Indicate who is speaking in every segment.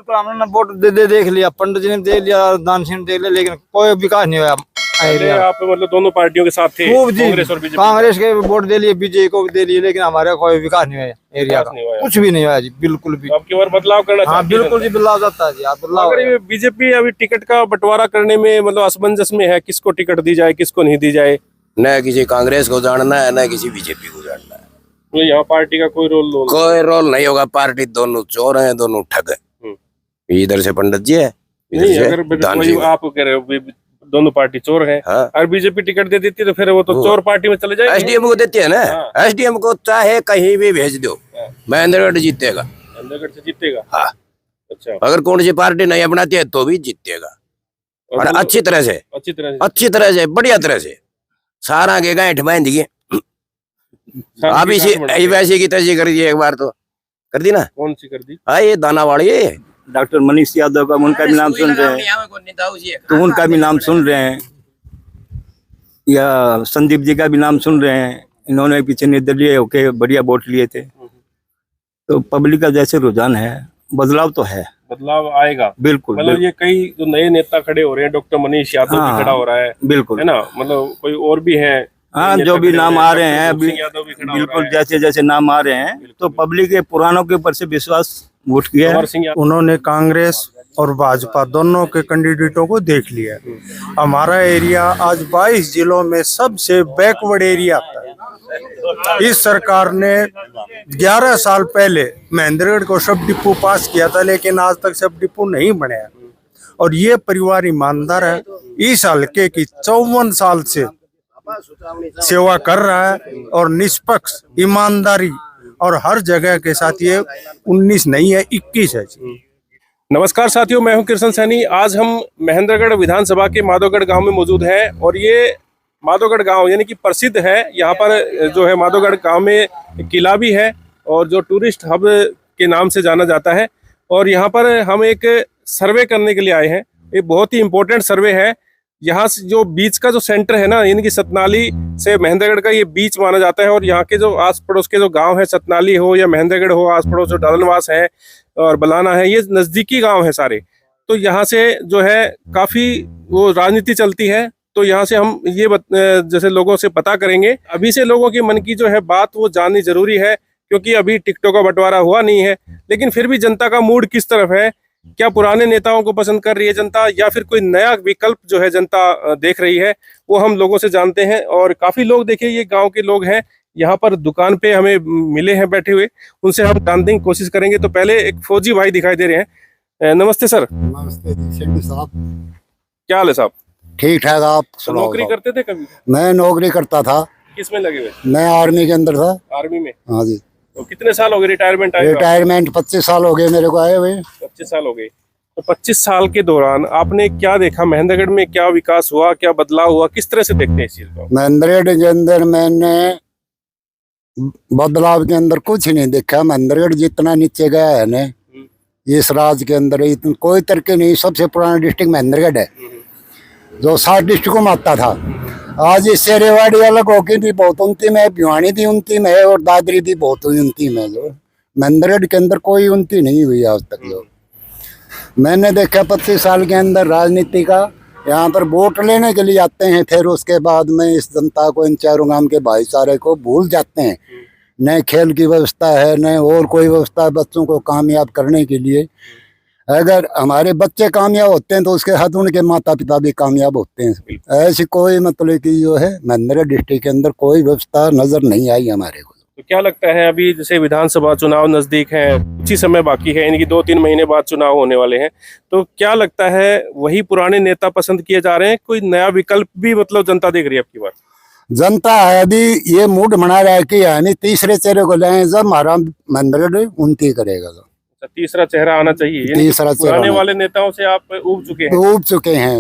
Speaker 1: बिल्कुल हमने वोट देख लिया, पंडित जी ने देख लिया, दान सिंह ने देख लिया, लेकिन कोई विकास नहीं हुआ।
Speaker 2: आप मतलब दोनों पार्टियों के साथ थे,
Speaker 1: खूब जी,
Speaker 2: कांग्रेस और बीजेपी?
Speaker 1: कांग्रेस के वोट दे लिए, बीजेपी को भी दे लिए, लेकिन हमारे कोई विकास नहीं हुआ एरिया का, कुछ भी नहीं हुआ जी, बिल्कुल भी।
Speaker 2: अब की बार बदलाव करना
Speaker 1: हाँ बिल्कुल जी, बदलाव जाता है जी, आप बदलाव।
Speaker 2: अगर बीजेपी अभी टिकट का बंटवारा करने में मतलब असमंजस में है, किसको टिकट दी जाए किसको नहीं दी जाए?
Speaker 3: न किसी कांग्रेस को जानना है न किसी बीजेपी को जानना है।
Speaker 2: तो यहाँ पार्टी का कोई रोल
Speaker 3: नहीं होगा। पार्टी दोनों चोर हैं, दोनों ठग हैं। इधर से पंडित जी है, इधर से दान सिंह।
Speaker 2: आप कह रहे हो दोनों पार्टी चोर है।
Speaker 3: हाँ।
Speaker 2: और बीजेपी टिकट दे देती तो फिर वो तो चोर पार्टी में चले जाएंगे।
Speaker 3: एसडीएम को देती है ना। हाँ। एसडीएम को चाहे कहीं भी भेज दो, महेंद्रगढ़ जीतेगा।
Speaker 2: महेंद्रगढ़ से जीतेगा।
Speaker 3: हाँ।
Speaker 2: अच्छा,
Speaker 3: अगर कौन सी पार्टी नहीं अपनाती है तो भी जीतेगा, और अच्छी तरह से बढ़िया तरह से सारा के गांठ बांध दिए। आप इसी वैसी की तैसी कर दी, एक बार तो कर दी ना।
Speaker 2: कौन सी कर दी?
Speaker 3: हाँ, ये दानावाड़ी है।
Speaker 1: डॉक्टर मनीष यादव का, उनका भी नाम सुन रहे हैं, तो उनका भी नाम सुन रहे हैं, या संदीप जी का भी नाम सुन रहे हैं। इन्होंने पीछे निर्दलीय होके बढ़िया वोट लिए थे, तो पब्लिक का जैसे रुझान है, बदलाव तो है,
Speaker 2: बदलाव आएगा
Speaker 1: बिल्कुल।
Speaker 2: मतलब ये कई जो नए नेता खड़े हो रहे हैं, डॉक्टर मनीष यादव भी खड़ा हो रहा है,
Speaker 1: बिल्कुल
Speaker 2: है ना, मतलब कोई और भी है।
Speaker 1: हाँ, जो भी नाम आ रहे हैं बिल्कुल, जैसे जैसे नाम आ रहे हैं, तो पब्लिक के पुरानों के ऊपर से विश्वास वोट किया है।
Speaker 4: उन्होंने कांग्रेस और भाजपा दोनों के कैंडिडेटों को देख लिया। हमारा एरिया आज 22 जिलों में सबसे बैकवर्ड एरिया आता है। इस सरकार ने 11 साल पहले महेंद्रगढ़ को सब डिपो पास किया था, लेकिन आज तक सब डिपो नहीं बने। और ये परिवार ईमानदार है, इस हल्के की 54 साल से सेवा कर रहा है, और निष्पक्ष ईमानदारी और हर जगह के साथ ये 19 नहीं है, 21 है।
Speaker 2: नमस्कार साथियों, मैं हूं कृष्ण सैनी। आज हम महेंद्रगढ़ विधानसभा के माधोगढ़ गांव में मौजूद हैं, और ये माधोगढ़ गांव यानी कि प्रसिद्ध है। यहाँ पर जो है माधोगढ़ गांव में किला भी है, और जो टूरिस्ट हब के नाम से जाना जाता है। और यहाँ पर हम एक सर्वे करने के लिए आए हैं। ये बहुत ही इम्पोर्टेंट सर्वे है। यहाँ से जो बीच का जो सेंटर है ना, यानी कि सतनाली से महेंद्रगढ़ का ये बीच माना जाता है। और यहाँ के जो आस पड़ोस के जो गांव है, सतनाली हो या महेंद्रगढ़ हो, आस पड़ोस जो डालनवास है और बलाना है, ये नजदीकी गांव है सारे। तो यहाँ से जो है काफी वो राजनीति चलती है। तो यहाँ से हम ये जैसे लोगों से पता करेंगे। अभी से लोगों के मन की जो है बात वो जाननी जरूरी है, क्योंकि अभी टिकटों का बंटवारा हुआ नहीं है। लेकिन फिर भी जनता का मूड किस तरफ है, क्या पुराने नेताओं को पसंद कर रही है जनता, या फिर कोई नया विकल्प जो है जनता देख रही है, वो हम लोगों से जानते हैं। और काफी लोग देखिए ये गांव के लोग हैं, यहाँ पर दुकान पे हमें मिले हैं बैठे हुए, उनसे हम जानने की कोशिश करेंगे। तो पहले एक फौजी भाई दिखाई दे रहे हैं। नमस्ते सर।
Speaker 5: नमस्ते जी शेट्टी साहब,
Speaker 2: क्या हाल है साहब?
Speaker 5: ठीक ठाक। आप
Speaker 2: नौकरी करते थे कभी?
Speaker 5: मैं नौकरी करता था।
Speaker 2: किस में लगे हुए?
Speaker 5: मैं आर्मी के अंदर था।
Speaker 2: आर्मी में?
Speaker 5: हाँ जी।
Speaker 2: तो कितने साल हो गए रिटायरमेंट आए?
Speaker 5: रिटायरमेंट 25 साल हो गए मेरे को आए हुए।
Speaker 2: 25 साल हो गए। तो 25 साल के दौरान आपने क्या देखा? महेंद्रगढ़ में क्या विकास हुआ, क्या बदलाव हुआ, किस तरह से देखते हैं इस चीज को?
Speaker 5: महेंद्रगढ़ के अंदर मैंने बदलाव के अंदर कुछ नहीं देखा। महेंद्रगढ़ जितना नीचे गया है ना इस राज्य के अंदर, इतना कोई तरक्की नहीं। सबसे पुराना डिस्ट्रिक्ट महेंद्रगढ़ है, जो 7 डिस्ट्रिक्टों में आता था। आज इससे रेवाड़ी अलग होकर भी बहुत उन्नति में है, भिवानी भी उन्नति में है, और दादरी भी बहुत उन्नति में है। जो महेंद्रगढ़ के अंदर कोई उन्नति नहीं हुई आज तक। जो मैंने देखा 25 साल के अंदर राजनीति का, यहाँ पर वोट लेने के लिए आते हैं, फिर उसके बाद में इस जनता को, इन चारों गांव के भाईचारे को भूल जाते हैं। न खेल की व्यवस्था है, न और कोई व्यवस्था है बच्चों को कामयाब करने के लिए। अगर हमारे बच्चे कामयाब होते हैं तो उसके साथ उनके माता पिता भी कामयाब होते हैं। ऐसी कोई मतलब कि जो है महेंद्रगढ़ डिस्ट्रिक्ट के अंदर कोई व्यवस्था नजर नहीं आई हमारे को।
Speaker 2: तो क्या लगता है, अभी जैसे विधानसभा चुनाव नजदीक है, कुछ ही समय बाकी है, यानी कि 2-3 महीने बाद चुनाव होने वाले हैं, तो क्या लगता है वही पुराने नेता पसंद किए जा रहे हैं, कोई नया विकल्प भी मतलब जनता देख रही है आपकी बात?
Speaker 5: जनता है अभी ये मूड बना रहा है कि हमें तीसरे चेहरे को लाए, जब हमारा महेंद्रगढ़ उन्नति करेगा। तो
Speaker 2: तीसरा चेहरा आना चाहिए।
Speaker 5: तीसरा
Speaker 2: पुराने वाले नेताओं से आप ऊब चुके हैं?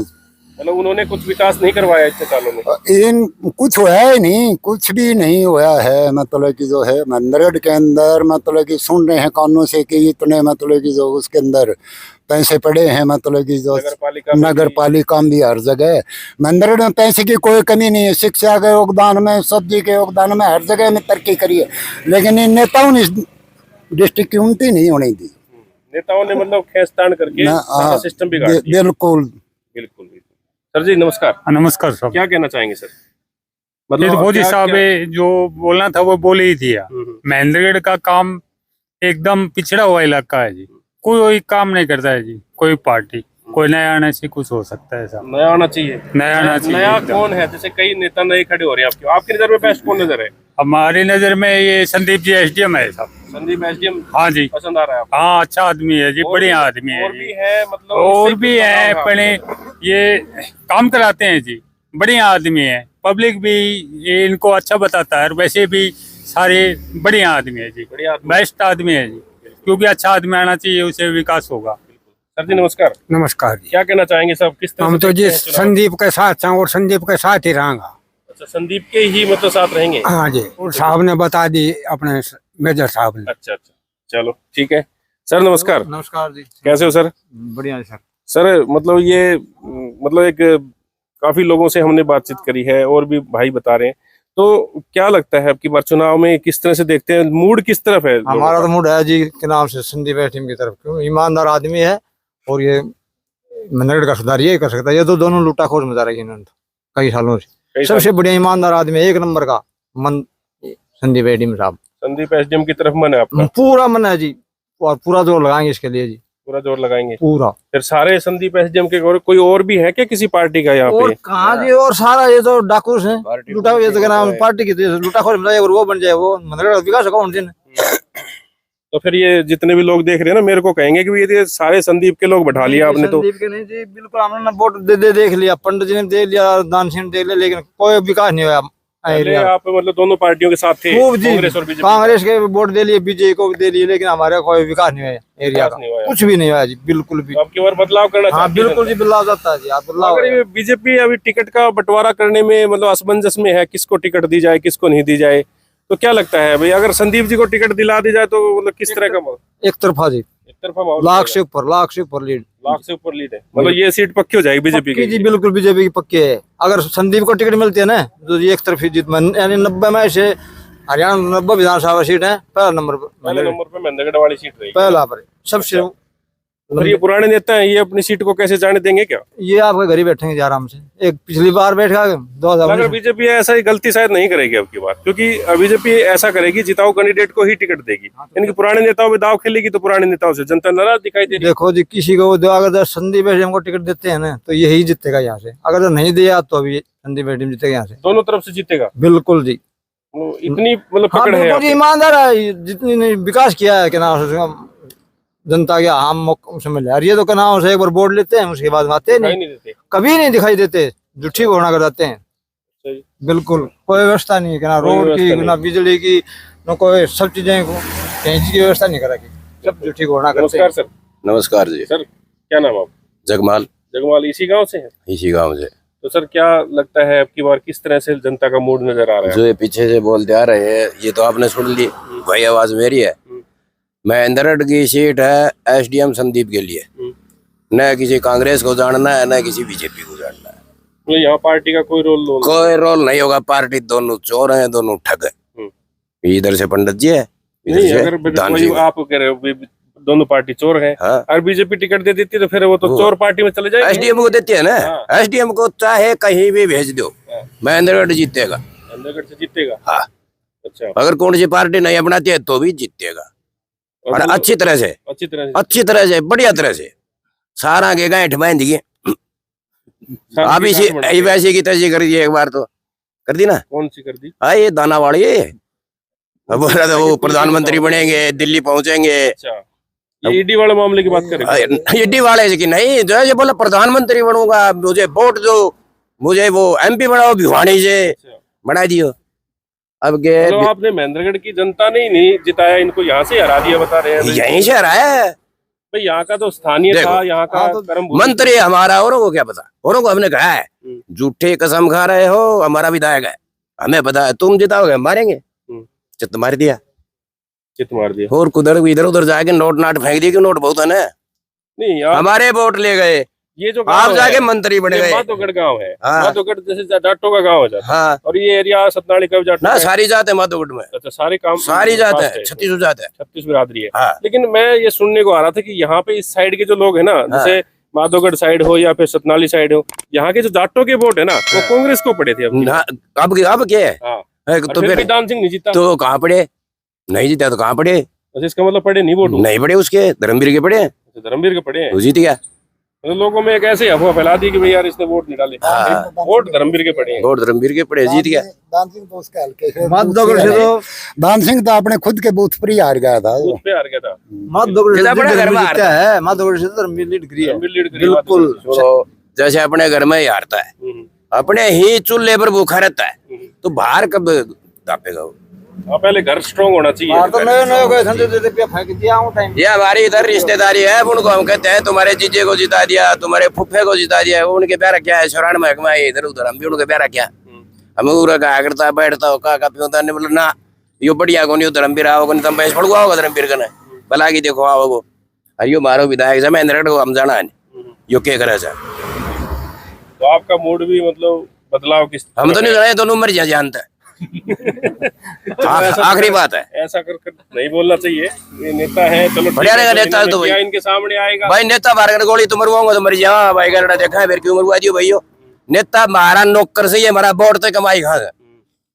Speaker 2: मतलब उन्होंने कुछ विकास नहीं करवाया इतने सालों में?
Speaker 5: इन कुछ हुआ ही नहीं, कुछ भी नहीं हुआ है। मतलब कि जो है महेंद्रगढ़ के अंदर मतलब कि सुन रहे हैं कानों से कि इतने मतलब कि जो उसके अंदर पैसे पड़े हैं। मतलब कि जो नगर पालिका भी हर जगह, महेंद्रगढ़ में पैसे की कोई कमी नहीं है। शिक्षा के योगदान में, सब्जी के योगदान में, हर जगह में तरक्की करी है। लेकिन इन नेताओं ने डिस्ट्रिक्ट की उन्नति नहीं होने दी।
Speaker 2: नेताओं ने मतलब खेचतान करके
Speaker 5: ना,
Speaker 2: सारा सिस्टम बिगाड़ दिया।
Speaker 5: बिल्कुल।
Speaker 2: बिल्कुल बिल्कुल। सर जी नमस्कार,
Speaker 6: नमस्कार साहब।
Speaker 2: क्या कहना चाहेंगे सर?
Speaker 6: ये तो मोदी
Speaker 2: क्या-
Speaker 6: साहब
Speaker 2: क्या-
Speaker 6: है, जो बोलना था वो बोल ही दिया। महेंद्रगढ़ का काम एकदम पिछड़ा हुआ इलाका है जी, कोई काम नहीं करता है जी, कोई पार्टी, कोई नया आने से कुछ हो सकता है साहब,
Speaker 2: नया आना चाहिए।
Speaker 6: नया आना चाहिए
Speaker 2: नया
Speaker 6: एकदम।
Speaker 2: कौन है? जैसे कई नेता नए खड़े हो रहे हैं आपकी नजर में बेस्ट कौन नजर है?
Speaker 6: हमारी नजर में ये संदीप जी एसडीएम है साहब।
Speaker 2: संदीप एसडीएम
Speaker 6: हाँ जी,
Speaker 2: पसंद आ रहा है आपको?
Speaker 6: हाँ अच्छा आदमी है जी,
Speaker 2: और
Speaker 6: बढ़िया
Speaker 2: भी-
Speaker 6: आदमी है
Speaker 2: और
Speaker 6: जी।
Speaker 2: भी है मतलब
Speaker 6: और
Speaker 2: इससे
Speaker 6: भी
Speaker 2: कुछ
Speaker 6: है,
Speaker 2: बताओ
Speaker 6: पहले ये काम कराते हैं जी, बढ़िया आदमी है, पब्लिक भी ये इनको अच्छा बताता है, और वैसे भी सारे बढ़िया आदमी है जी,
Speaker 2: बढ़िया आदमी।
Speaker 6: बेस्ट आदमी है जी, क्योंकि अच्छा आदमी आना चाहिए, उसे विकास होगा।
Speaker 2: सर जी नमस्कार,
Speaker 7: नमस्कार जी।
Speaker 2: क्या कहना चाहेंगे साहब? किस तरह
Speaker 7: हम
Speaker 2: से
Speaker 7: तो जी
Speaker 2: देखते हैं चुनाव?
Speaker 7: संदीप के साथ हैं और संदीप के साथ ही रहेंगे।
Speaker 2: अच्छा, संदीप के ही मतलब साथ रहेंगे?
Speaker 7: हाँ जी, और साहब ने बता दी अपने मेजर साहब ने।
Speaker 2: अच्छा अच्छा, चलो ठीक है। सर नमस्कार,
Speaker 4: नमस्कार जी।
Speaker 2: कैसे हो सर?
Speaker 4: बढ़िया सर।
Speaker 2: सर मतलब ये मतलब एक काफी लोगों से हमने बातचीत करी है और भी भाई बता रहे हैं, तो क्या लगता है आपकी बार चुनाव में किस तरह से देखते हैं, मूड किस तरफ है?
Speaker 4: हमारा तो मूड है जी के नाम से संदीप टीम की तरफ, क्यों ईमानदार आदमी है और ये मनगढ़ का सुधार ये कर सकता है। ये तो दोनों लूटाखोर में जा रही है इन्होंने तो कई सालों से। सबसे बढ़िया ईमानदार आदमी है, एक नंबर का मन संदीप टीम साहब।
Speaker 2: संदीप एसडीएम की तरफ मन है आपका?
Speaker 4: पूरा मन है जी, और पूरा जोर लगाएंगे इसके लिए जी,
Speaker 2: पूरा जोर लगाएंगे
Speaker 4: पूरा।
Speaker 2: फिर सारे संदीप एसडीएम के? कोई और भी है क्या किसी पार्टी का यहाँ
Speaker 4: और
Speaker 2: पे?
Speaker 4: कहाँ जी, और सारा ये तो डाकूस है, लुटा, ये तो क्या नाम पार्टी की लुटाखोर में जाए और वो बन जाए, वो मनगढ़ का विकास कौन दिन।
Speaker 2: तो फिर ये जितने भी लोग देख रहे हैं ना, मेरे को कहेंगे कि ये सारे संदीप के लोग बैठा लिया आपने तो।
Speaker 4: संदीप के नहीं जी, बिल्कुल हमने वोट देख लिया, पंडित जी ने देख लिया, दान सिंह ने देख लिया, लेकिन कोई विकास नहीं हुआ
Speaker 2: पहले
Speaker 4: एरिया।
Speaker 2: आप मतलब दोनों पार्टियों के साथ थे,
Speaker 4: खूब जी,
Speaker 2: कांग्रेस और बीजेपी?
Speaker 4: कांग्रेस के वोट दे लिए, बीजेपी को भी दे लिए, लेकिन हमारे कोई विकास नहीं हुआ एरिया
Speaker 2: विकास
Speaker 4: का,
Speaker 2: नहीं हुआ है।
Speaker 4: कुछ भी नहीं हुआ जी, बिल्कुल भी।
Speaker 2: तो आपकी बार बदलाव करना
Speaker 4: हाँ
Speaker 2: चाहती है
Speaker 4: बिल्कुल जी, बदलाव जाता है जी, आप
Speaker 2: जनता?
Speaker 4: बदलाव।
Speaker 2: अगर ये बीजेपी अभी टिकट का बंटवारा करने में मतलब असमंजस में है, किसको टिकट दी जाए किसको नहीं दी जाए, तो क्या लगता है भाई अगर संदीप जी को टिकट दिला दी जाए तो मतलब किस तरह का
Speaker 4: एक तरफा जी,
Speaker 2: एक तरफा माहौल
Speaker 4: लाख
Speaker 2: रहेगा?
Speaker 4: से ऊपर, लाख से ऊपर लीड,
Speaker 2: लाख से ऊपर लीड है, मतलब ये सीट पक्की हो जाएगी बीजेपी
Speaker 4: पक्की जी,
Speaker 2: की?
Speaker 4: बिल्कुल बीजेपी की पक्की है। अगर संदीप को टिकट मिलती है ना तो ये एक तरफी जीत, यानी 90 में से हरियाणा 90 विधानसभा सीट है, पहला नंबर
Speaker 2: पहले
Speaker 4: पर,
Speaker 2: नंबर पे महेंद्रगढ़ वाली सीट रहेगी।
Speaker 4: पहला पर सबसे।
Speaker 2: फिर ये पुराने नेता हैं, ये अपनी सीट को कैसे जाने देंगे क्या?
Speaker 4: ये आपके घर ही बैठेंगे जी आराम से, एक पिछली बार बैठा
Speaker 2: अगर
Speaker 4: 2019
Speaker 2: बीजेपी ऐसा ही गलती शायद नहीं करेगी अब की बार, क्योंकि बीजेपी ऐसा करेगी जिताऊ कैंडिडेट को ही टिकट देगी, इनके पुराने नेताओं में दाव खेलेगी तो पुराने नेताओं से जनता नाराज दिखाई दे रही है।
Speaker 4: देखो जी, किसी को अगर संदीप एडम को टिकट देते हैं ना तो यही जीतेगा यहाँ से, अगर नहीं दिया तो अभी संदीप एडम जीतेगा यहाँ से,
Speaker 2: दोनों तरफ से जीतेगा।
Speaker 4: बिल्कुल जी।
Speaker 2: इतनी मतलब
Speaker 4: हाँ
Speaker 2: पकड़ है
Speaker 4: बिल्कुल जी,
Speaker 2: आपकी।
Speaker 4: ईमानदार है, जितनी ने विकास किया है, क्या नाम से जनता के आम मौकों से मिले, और ये तो क्या नाम से एक बार वोट लेते हैं उसके बाद आते
Speaker 2: दिखाई
Speaker 4: नहीं,
Speaker 2: नहीं देते।
Speaker 4: कभी नहीं दिखाई देते, झूठी घोषणा कर जाते हैं।
Speaker 2: सही।
Speaker 4: बिल्कुल कोई व्यवस्था नहीं है, क्या ना
Speaker 2: कोई
Speaker 4: रोड
Speaker 2: व्यवस्था
Speaker 4: की
Speaker 2: नहीं।
Speaker 4: ना बिजली की, ना कोई सब चीजें को कहीं चीज की व्यवस्था नहीं करा की, सब झूठी घोषणा करते
Speaker 2: नमस्कार
Speaker 4: हैं।
Speaker 2: सर,
Speaker 3: नमस्कार जी।
Speaker 2: सर क्या नाम आप?
Speaker 3: जगमाल,
Speaker 2: जगमाल इसी गांव से है?
Speaker 3: इसी गांव से।
Speaker 2: तो सर क्या लगता है आपकी बार किस तरह से जनता का मूड नजर आ रहा है?
Speaker 3: जो ये पीछे से बोलते आ रहे हैं ये तो आपने सुन ली, वही आवाज मेरी है। महेंद्रगढ़ की सीट है एसडीएम संदीप के लिए, न किसी कांग्रेस को जानना है न किसी बीजेपी को जानना है,
Speaker 2: मतलब यहाँ पार्टी का कोई रोल
Speaker 3: कोई रोल नहीं होगा। पार्टी दोनों चोर हैं, दोनों ठग है। इधर से पंडित जी है, इधर
Speaker 2: नहीं?
Speaker 3: से
Speaker 2: अगर
Speaker 3: दान
Speaker 2: वही
Speaker 3: सिंह।
Speaker 2: आप कह रहे हो दोनों पार्टी चोर है,
Speaker 3: हाँ,
Speaker 2: और बीजेपी टिकट दे देती तो फिर वो तो चोर पार्टी में चले जाएंगे।
Speaker 3: एसडीएम को देती है ना।
Speaker 2: हाँ।
Speaker 3: एसडीएम को चाहे कहीं भी भेज दो,
Speaker 2: हाँ।
Speaker 3: महेंद्रगढ़ जीतेगा।
Speaker 2: महेंद्रगढ़ से जीतेगा?
Speaker 3: हाँ,
Speaker 2: अच्छा।
Speaker 3: अगर कौन सी पार्टी नहीं अपनाती है तो भी जीतेगा, और
Speaker 2: मतलब
Speaker 3: अच्छी तरह से,
Speaker 2: अच्छी तरह से
Speaker 3: अच्छी तरह से, बढ़िया तरह से सारा के गांठ बांध दिए।
Speaker 2: सारा
Speaker 3: आप
Speaker 2: विकास
Speaker 3: इसी
Speaker 2: बढ़ गया।
Speaker 3: वैसे की तैसी कर दी, एक बार तो कर दी ना।
Speaker 2: कौन सी कर दी?
Speaker 3: ये दाना वाली अब बोल रहा था वो प्रधानमंत्री बनेंगे, दिल्ली पहुंचेंगे।
Speaker 2: अच्छा, ये ईडी वाले मामले की बात करें?
Speaker 3: ईडी वाले से कि नहीं, जो है ये बोला प्रधानमंत्री बनूंगा, मुझे वोट दो, मुझे वो एमपी बनाओ, भिवानी से बना दियो। अब के
Speaker 2: मतलब आपने महेंद्रगढ़ की जनता ने ही नहीं जिताया, इनको यहाँ से हरा दिया बता रहे हैं?
Speaker 3: यहीं से हराया है।
Speaker 2: भाई यहाँ का तो स्थानीय
Speaker 3: देखो,
Speaker 2: था, यहाँ का
Speaker 4: हाँ तो
Speaker 2: कर्म
Speaker 3: मंत्री है हमारा, औरों को क्या पता। औरों को हमने कहा है झूठे कसम खा रहे हो, हमारा विधायक है, हमें पता है तुम जिताओगे मारेंगे, चित मार दिया,
Speaker 2: चित मार दिया।
Speaker 3: और कुदर इधर उधर जाके नोट नाट फेंक दिए कि नोट बहुत है ना।
Speaker 2: नहीं यार,
Speaker 3: हमारे वोट ले गए,
Speaker 2: ये जो
Speaker 3: आप
Speaker 2: गाँव
Speaker 3: जाके
Speaker 2: है,
Speaker 3: मंत्री बन
Speaker 2: ये
Speaker 3: गए।
Speaker 2: माधोगढ़ गाँव है।
Speaker 3: हाँ।
Speaker 2: माधोगढ़ जैसे जाटों का गाँव हो जाता है।
Speaker 3: हाँ
Speaker 2: और ये एरिया सतनाली का भी जाटों
Speaker 3: ना,
Speaker 2: का है।
Speaker 3: सारी जात है माधोगढ़ में,
Speaker 2: अच्छा, सारी काम
Speaker 3: सारी जात
Speaker 2: पास
Speaker 3: है, 36 जात है।
Speaker 2: 36 बिरादरी है।
Speaker 3: हाँ।
Speaker 2: लेकिन मैं ये सुनने को आ रहा था कि यहाँ पे इस साइड के जो लोग हैं ना, जैसे माधोगढ़ साइड हो या फिर सतनाली साइड हो, यहाँ के जो जाटों के वोट है ना, वो कांग्रेस को पड़े थे अब।
Speaker 3: ना, अब क्या है?
Speaker 2: हाँ।
Speaker 3: तो
Speaker 2: फिर भी
Speaker 3: फिर
Speaker 2: दान सिंह नहीं जीता,
Speaker 3: तो कहाँ पड़े? नहीं जीता तो कहाँ पड़े?
Speaker 2: अच्छा, इसका मतलब पड़े नहीं वोट।
Speaker 3: नहीं पड़े, उसके धर्मवीर के पड़े,
Speaker 2: धर्मवीर के पड़े हैं।
Speaker 3: वो जीत गया।
Speaker 2: तो लोगों में एक ऐसे अफवाह फैला दी कि भाई यार इसने वोट नहीं डाले,
Speaker 3: हाँ।
Speaker 2: वोट धर्मवीर के पड़े हैं।
Speaker 3: वोट धर्मवीर के पड़े, जीत गया।
Speaker 5: दान सिंह तो उसके हल्के से
Speaker 7: माधोगढ़ से तो
Speaker 5: दान सिंह तो अपने खुद के बूथ पर ही हार गया था।
Speaker 2: बूथ पे हार गया था।
Speaker 7: माधोगढ़
Speaker 3: जितना बड़ा घर में हारता है,
Speaker 7: है माधोगढ़ से धर्मवीर लीड करी है
Speaker 2: धर्मवीर लीड करी
Speaker 7: बिल्कुल।
Speaker 2: बात।
Speaker 3: जैसे अपने घर में ही हारता है, अपने ही चूल्हे पर भूखा रहता है, तो बाहर कब दापेगा वो?
Speaker 2: हाँ, पहले घर स्ट्रॉन्ग होना चाहिए।
Speaker 7: तो नए नए गए ठंडे दे पे फेंक दिया हूं टाइम।
Speaker 3: ये हमारी इधर रिश्तेदारी है, उनको हम कहते हैं तुम्हारे जीजे को जिता दिया, तुम्हारे फुफ्फे को जिता दिया, वो उनके प्यारा क्या है, शौरान महकमा है इधर उधर, हम भी उनके प्यारा क्या, हम उरा कहा करता बैठता हो का पियोता ने बोला ना यो बढ़िया को नहीं धर्मवीर आओ को तम पैसे पड़वा होगा धर्मवीर का भला की देखो आओ वो अयो मारो विधायक से महेंद्रगढ़ को हम जाना है यो क्या करे सर।
Speaker 2: तो आपका मूड भी मतलब बदलाव किस
Speaker 3: हम तो नहीं जाने, दोनों मर जाए जानता है। आखिरी बात है,
Speaker 2: ऐसा कर नहीं बोलना चाहिए। ये नेता है, चलो
Speaker 3: बढ़िया रहेगा नेता तो भाई।
Speaker 2: इनके सामने आएगा
Speaker 3: भाई नेता मार गोली तो मरवाऊंगा तो मर जाओ भाई, गलड़ा देखा है फिर क्यों मरवा दियो भाई। नेता मारा नौकर से ही हमारा वोट तो कमाई खा।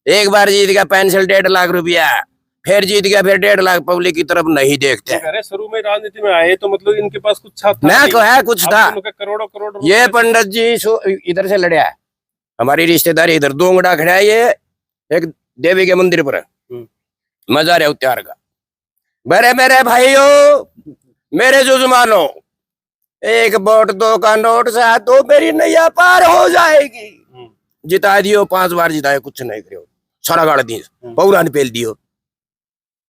Speaker 3: एक बार जीत गया पेंसिल 1.5 लाख रुपया, फिर जीत गया फिर 1.5 लाख, पब्लिक की तरफ नहीं देखते।
Speaker 2: अरे शुरू में राजनीति में आए तो मतलब इनके पास कुछ था
Speaker 3: मैं तो है कुछ था।
Speaker 2: करोड़ों करोड़
Speaker 3: ये पंडित जी इधर से लड़या है, हमारी रिश्तेदारी इधर दोंगड़ा खड़ा है, ये एक देवी के मंदिर पर मजार है उत्यार का। मेरे मेरे भाइयों, मेरे जुजमानों, एक वोट 2 का नोट से तो मेरी नैया पार हो जाएगी। जिता दियो, 5 बार जिताए, कुछ नहीं करो, सारा गाड़ दी, पौरा पेल दियो,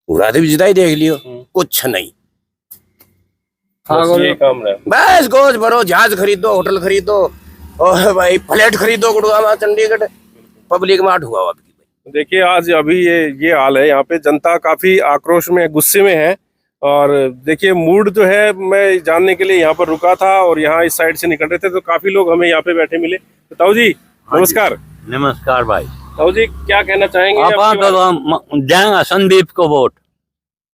Speaker 3: पूरा भी जिताई देख लियो, कुछ नहीं।
Speaker 2: ये काम है।
Speaker 3: बस गोश भरो, जहाज खरीदो, होटल खरीदो, और भाई फ्लैट खरीदो गुड़गांव चंडीगढ़, पब्लिक मार्ट हुआ अभी।
Speaker 2: देखिए आज अभी ये हाल है, यहाँ पे जनता काफी आक्रोश में, गुस्से में है। और देखिए मूड जो है, मैं जानने के लिए यहाँ पर रुका था और यहाँ इस साइड से निकल रहे थे तो काफी लोग हमें यहाँ पे बैठे मिले। तो ताऊ जी नमस्कार।
Speaker 1: नमस्कार भाई।
Speaker 2: ताऊ जी क्या कहना चाहेंगे?
Speaker 1: आप
Speaker 2: आपके बारे में?
Speaker 1: हम देंगे संदीप को वोट।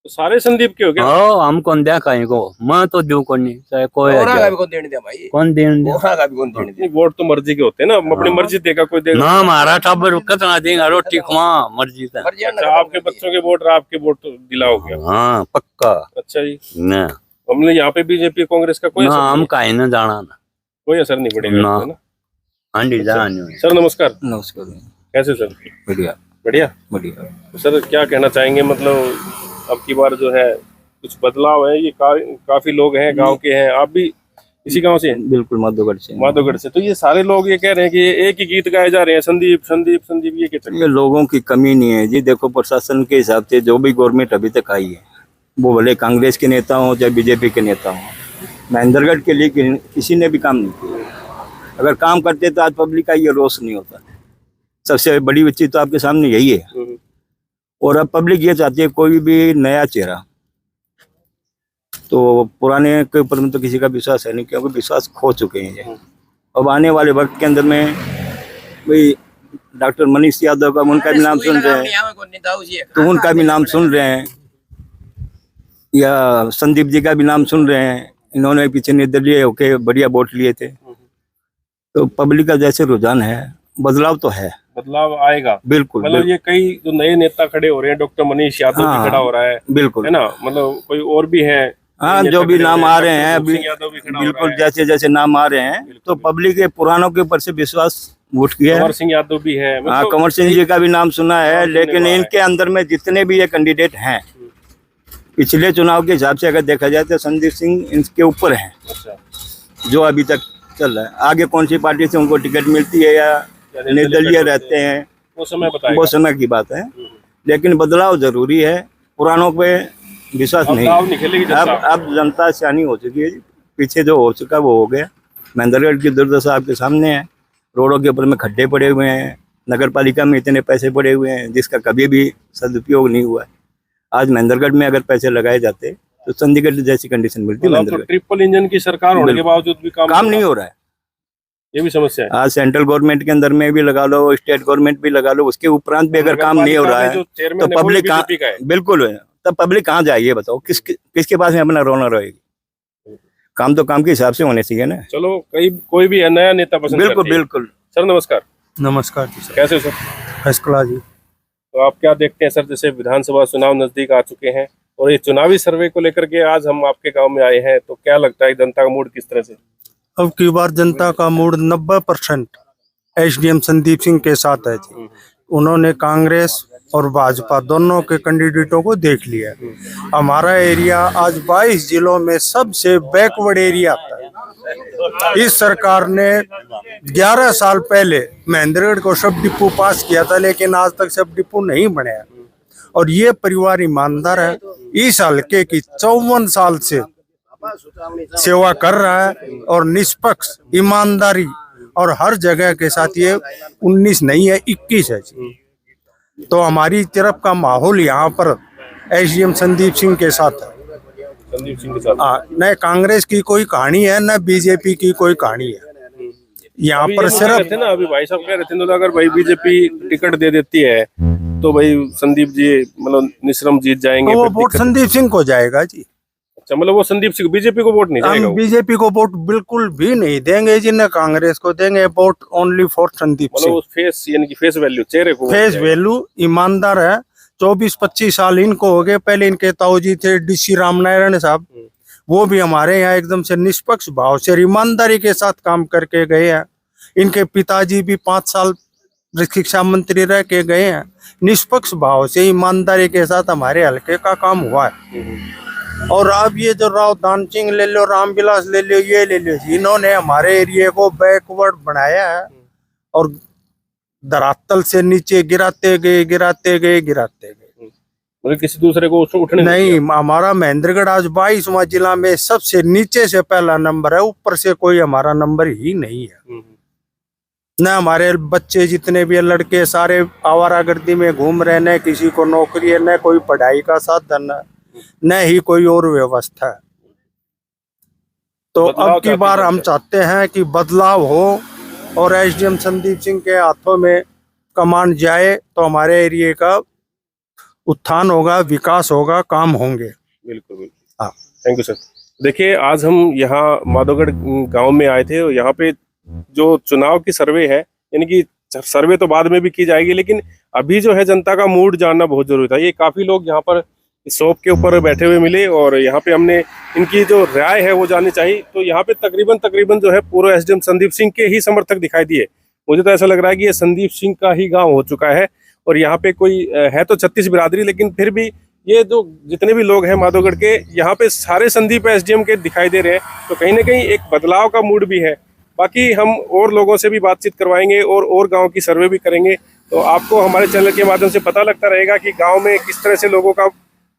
Speaker 2: तो सारे संदीप के हो गया?
Speaker 1: हाँ, हमको दे कहीं को, मैं तो दूं को नहीं, चाहे कोई
Speaker 3: कोरोना का भी कौन देने दिया भाई,
Speaker 1: कौन देन दे।
Speaker 3: कोरोना का भी कौन देने दिया।
Speaker 2: नहीं, वोट तो मर्जी के होते हैं ना, अपनी मर्जी देगा कोई देगा।
Speaker 1: ना हमारा टाबर कितना देगा, रोटी खुआ मर्जी से।
Speaker 3: मर जाना
Speaker 2: अच्छा, आपके बच्चों के वोट आपके वोट तो दिलाओगे?
Speaker 1: हाँ पक्का।
Speaker 2: अच्छा जी।
Speaker 1: ना
Speaker 2: हमने यहाँ पे बीजेपी कांग्रेस का कोई
Speaker 1: ना
Speaker 2: असर
Speaker 1: हम
Speaker 2: नहीं,
Speaker 1: कहीं ना जाना ना।
Speaker 2: कोई असर नहीं पड़ेगा
Speaker 1: ना।
Speaker 2: इसको, ना?
Speaker 1: हाँ जी जान।
Speaker 2: सर नमस्कार।
Speaker 1: नमस्कार।
Speaker 2: कैसे सर?
Speaker 1: बढ़िया
Speaker 2: बढ़िया।
Speaker 1: बढ़िया।
Speaker 2: तो सर क्या कहना चाहेंगे, मतलब अब की बार जो है कुछ बदलाव है, ये काफी लोग हैं गांव के हैं, आप भी इसी गांव से हैं?
Speaker 1: बिल्कुल माधोगढ़ से।
Speaker 2: माधोगढ़ से। तो ये सारे लोग ये कह रहे हैं कि एक ही गीत गाए जा रहे हैं, संदीप संदीप संदीप, ये क्या?
Speaker 1: ये लोगों की कमी नहीं है जी। देखो प्रशासन के हिसाब से जो भी गवर्नमेंट अभी तक आई है, वो भले कांग्रेस के नेता हो चाहे बीजेपी के नेता हो, महेंद्रगढ़ के लिए किसी ने भी काम नहीं किया। अगर काम करते तो आज पब्लिक का ये रोष नहीं होता। सबसे बड़ी चीज तो आपके सामने यही है। और अब पब्लिक ये चाहती है कोई भी नया चेहरा, तो पुराने के ऊपर में तो किसी का विश्वास है नहीं, क्योंकि विश्वास खो चुके हैं ये। अब आने वाले वक्त के अंदर में भाई डॉक्टर मनीष यादव का, उनका भी नाम सुन रहे हैं, तो उनका भी नाम सुन रहे हैं, या संदीप जी का भी नाम सुन रहे हैं। इन्होंने पीछे निर्दलीय होके बढ़िया वोट लिए थे। तो पब्लिक का जैसे रुझान है, बदलाव तो है,
Speaker 2: बदलाव आएगा
Speaker 1: बिल्कुल।
Speaker 2: मतलब ये कई जो नए नेता खड़े हो रहे हैं, डॉक्टर मनीष यादव भी खड़ा हो रहा है,
Speaker 1: बिल्कुल
Speaker 2: है ना, मतलब कोई और भी है।
Speaker 1: हाँ, जो भी नाम आ रहे हैं
Speaker 2: बिल्कुल,
Speaker 1: जैसे जैसे नाम आ रहे हैं, तो पब्लिक के पुरानों के ऊपर से विश्वास उठ गया है।
Speaker 2: कंवर सिंह यादव भी है।
Speaker 1: हाँ, कंवर सिंह जी का भी नाम सुना है, लेकिन इनके अंदर में जितने भी ये कैंडिडेट हैं, पिछले चुनाव के हिसाब से अगर देखा जाए तो संदीप सिंह इनके ऊपर हैं।
Speaker 2: अच्छा।
Speaker 1: जो अभी तक चल रहा है। आगे कौन सी पार्टी से उनको टिकट मिलती है या निर्दलीय रहते हैं,
Speaker 2: वो समय बताएगा।
Speaker 1: वो समय की बात है। लेकिन बदलाव जरूरी है, पुरानों पे विश्वास नहीं। अब जनता सियानी हो चुकी है। पीछे जो हो चुका वो हो गया। महेंद्रगढ़ की दुर्दशा आपके सामने है। रोडों के ऊपर में खड्डे पड़े हुए हैं, नगर पालिका में इतने पैसे पड़े हुए हैं जिसका कभी भी सदुपयोग नहीं हुआ है। आज महेंद्रगढ़ में अगर पैसे लगाए जाते तो चंडीगढ़ जैसी कंडीशन मिलती है
Speaker 2: मतलब तो
Speaker 1: महेंद्रगढ़।
Speaker 2: ट्रिपल इंजन की सरकार होने के बावजूद भी
Speaker 1: काम नहीं हो रहा है।
Speaker 2: ये भी समस्या है।
Speaker 1: आज सेंट्रल गवर्नमेंट के अंदर में भी लगा लो, स्टेट गवर्नमेंट भी लगा लो, उसके उपरांत भी अगर काम नहीं हो रहा है तो पब्लिक कहाँ, बिल्कुल है, तब पब्लिक कहाँ जाए ये बताओ, किसके पास में अपना रोना रहेगी। काम तो काम के हिसाब से होने चाहिए ना।
Speaker 2: चलो कोई भी नया नेता पसंद
Speaker 1: बिल्कुल
Speaker 2: करती है।
Speaker 1: बिल्कुल।
Speaker 2: सर नमस्कार।
Speaker 4: नमस्कार जी सर।
Speaker 2: कैसे हो सर?
Speaker 4: फर्स्ट क्लास जी।
Speaker 2: तो आप क्या देखते हैं सर, जैसे विधानसभा चुनाव नजदीक आ चुके हैं और ये चुनावी सर्वे को लेकर के आज हम आपके गांव में आए हैं, तो क्या लगता है जनता का मूड किस तरह से?
Speaker 4: अब की बार जनता का मूड 90% एसडीएम संदीप सिंह के साथ है जी। उन्होंने कांग्रेस और भाजपा दोनों के कैंडिडेटों को देख लिया है। हमारा एरिया आज 22 जिलों में सबसे बैकवर्ड एरिया आता है। इस सरकार ने 11 साल पहले महेंद्रगढ़ को सब डिपो पास किया था, लेकिन आज तक सब डिपो नहीं बने। और ये परिवार ईमानदार है, इस हल्के की 54 साल से सेवा कर रहा है और निष्पक्ष ईमानदारी और हर जगह के साथ, ये 19 नहीं है 21 है जी। तो हमारी तरफ का माहौल यहाँ पर एसडीएम संदीप सिंह के साथ है।
Speaker 2: संदीप सिंह के साथ
Speaker 4: न कांग्रेस की कोई कहानी है न बीजेपी की कोई कहानी है। यहाँ पर सिर्फ
Speaker 2: थे ना, अभी भाई साहब कह रहे थे, तो अगर भाई बीजेपी टिकट दे देती है तो भाई संदीप जी मतलब निश्रम जीत जाएंगे।
Speaker 4: तो वो
Speaker 2: फिर
Speaker 4: वोट
Speaker 2: दिक्कत-
Speaker 4: संदीप सिंह को जाएगा जी।
Speaker 2: अच्छा, मतलब वो संदीप सिंह बीजेपी को वोट नहीं जाएगा
Speaker 4: हम
Speaker 2: वो।
Speaker 4: बीजेपी को वोट बिल्कुल भी नहीं देंगे जी, न कांग्रेस को देंगे वोट, ओनली फॉर संदीप
Speaker 2: मतलब
Speaker 4: सिंह।
Speaker 2: उस फेस यानी कि फेस वैल्यू, चेहरे को
Speaker 4: फेस वैल्यू, ईमानदार है। 24-25 साल इनको हो गए। पहले इनके ताऊजी थे डीसी रामनारायण साहब, वो भी हमारे यहाँ एकदम से निष्पक्ष भाव से ईमानदारी के साथ काम करके गए हैं। इनके पिताजी भी 5 साल शिक्षा मंत्री रह के गए हैं। निष्पक्ष भाव से ईमानदारी के साथ हमारे हल्के का काम हुआ है। और अब ये जो राव दान सिंह ले लो, रामविलास ले लो, ये ले लो जी, इन्होंने हमारे एरिया को बैकवर्ड बनाया है और धरातल से नीचे गिराते गए गिराते गए गिराते गए।
Speaker 2: मतलब किसी दूसरे को उठने
Speaker 4: नहीं, हमारा महेंद्रगढ़ आज 22वां जिला में सबसे नीचे से पहला नंबर है, ऊपर से कोई हमारा नंबर ही नहीं है। न हमारे बच्चे जितने भी लड़के सारे आवारागर्दी में घूम रहे, न किसी को नौकरी है, न कोई पढ़ाई का साधन है, न ही कोई और व्यवस्था है। तो अब की बार हम चाहते हैं कि बदलाव हो और एसडीएम संदीप सिंह के हाथों में कमान जाए, तो हमारे एरिया का उत्थान होगा, विकास होगा, काम होंगे।
Speaker 2: बिल्कुल बिल्कुल।
Speaker 4: हाँ,
Speaker 2: थैंक यू सर। देखिए आज हम यहाँ माधोगढ़ गांव में आए थे और यहाँ पे जो चुनाव की सर्वे है, यानी कि सर्वे तो बाद में भी की जाएगी, लेकिन अभी जो है जनता का मूड जानना बहुत जरूरी था। ये काफी लोग यहाँ पर शॉप के ऊपर बैठे हुए मिले और यहाँ पे हमने इनकी जो राय है वो जाननी चाहिए। तो यहाँ पे तकरीबन जो है पूर्व एसडीएम संदीप सिंह के ही समर्थक दिखाई दिए। मुझे तो ऐसा लग रहा है कि ये संदीप सिंह का ही गाँव हो चुका है। और यहाँ पे कोई है तो 36 बिरादरी, लेकिन फिर भी ये जो जितने भी लोग हैं माधोगढ़ के, यहाँ पे सारे संदीप एसडीएम के दिखाई दे रहे हैं। तो कहीं ना कहीं एक बदलाव का मूड भी है। बाकी हम और लोगों से भी बातचीत करवाएंगे और गांव की सर्वे भी करेंगे, तो आपको हमारे चैनल के माध्यम से पता लगता रहेगा कि गांव में किस तरह से लोगों का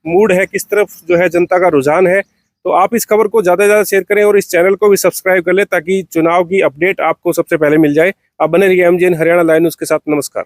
Speaker 2: मूड है, किस तरफ जो है जनता का रुझान है। तो आप इस खबर को ज़्यादा से ज़्यादा शेयर करें और इस चैनल को भी सब्सक्राइब कर लें ताकि चुनाव की अपडेट आपको सबसे पहले मिल जाए। आप बने रहिए एमजीएन हरियाणा लाइव न्यूज़ के साथ। नमस्कार।